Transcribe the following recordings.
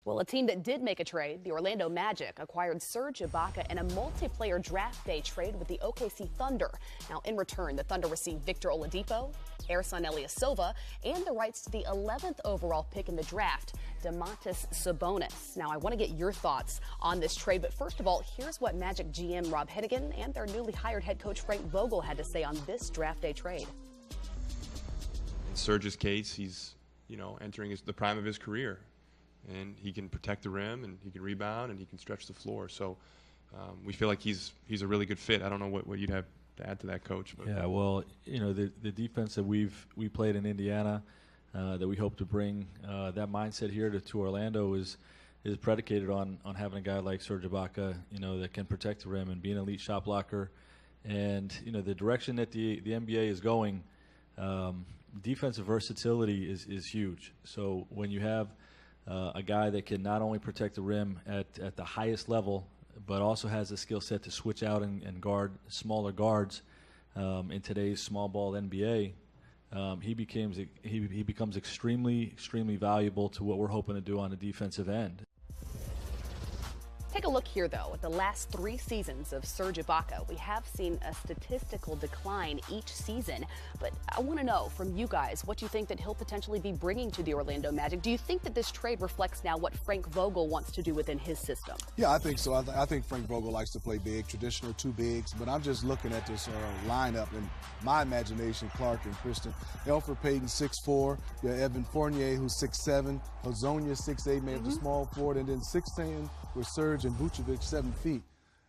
Well, a team that did make a trade, the Orlando Magic, acquired Serge Ibaka in a multiplayer draft day trade with the OKC Thunder. Now, in return, the Thunder received Victor Oladipo, Ersan Ilyasova, and the rights to the 11th overall pick in the draft, Domantas Sabonis. Now, I want to get your thoughts on this trade, but first of all, here's what Magic GM Rob Hennigan and their newly hired head coach Frank Vogel had to say on this draft day trade. In Serge's case, he's, entering the prime of his career. And he can protect the rim, and he can rebound, and he can stretch the floor. So we feel like he's a really good fit. I don't know what you'd have to add to that, Coach. But. Yeah, well, the defense that we played in Indiana, that we hope to bring that mindset here to Orlando is predicated on having a guy like Serge Ibaka, that can protect the rim and be an elite shot blocker. And the direction that the NBA is going, defensive versatility is huge. So when you have a guy that can not only protect the rim at the highest level, but also has the skill set to switch out and guard smaller guards in today's small ball NBA. He becomes extremely valuable to what we're hoping to do on the defensive end. Take a look here, though, at the last 3 seasons of Serge Ibaka. We have seen a statistical decline each season, but I want to know from you guys what you think that he'll potentially be bringing to the Orlando Magic. Do you think that this trade reflects now what Frank Vogel wants to do within his system? Yeah, I think so. I think Frank Vogel likes to play big, traditional 2 bigs, but I'm just looking at this lineup in my imagination, Clark and Kristen. Elfrid Payton, 6'4", you have Evan Fournier, who's 6'7", Hezonja, 6'8", maybe the small forward, and then 6'10", with Serge and Vucevic, 7 feet.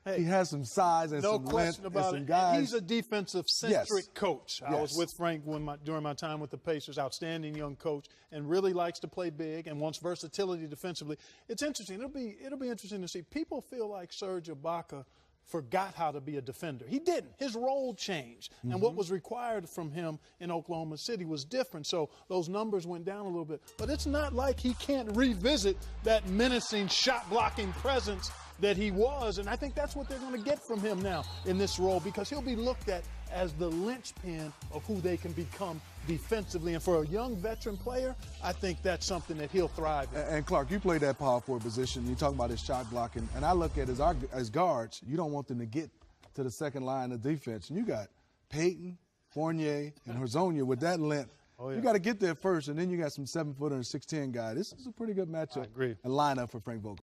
Hey, he has some size and some length and some guys. He's a defensive-centric coach. I was with Frank during my time with the Pacers, outstanding young coach, and really likes to play big and wants versatility defensively. It's interesting. It'll be interesting to see. People feel like Serge Ibaka forgot how to be a defender. He didn't. His role changed. And what was required from him in Oklahoma City was different. So those numbers went down a little bit. But it's not like he can't revisit that menacing shot-blocking presence that he was. And I think that's what they're going to get from him now in this role, because he'll be looked at as the linchpin of who they can become defensively. And for a young veteran player, I think that's something that he'll thrive in. And Clark, you play that power forward position. You talk about his shot blocking. And I look at as guards, you don't want them to get to the second line of defense. And you got Payton, Fournier, and Hezonja with that length. Oh, yeah. You got to get there first, and then you got some 7-footer and 6'10" guy. This is a pretty good matchup and lineup for Frank Vogel.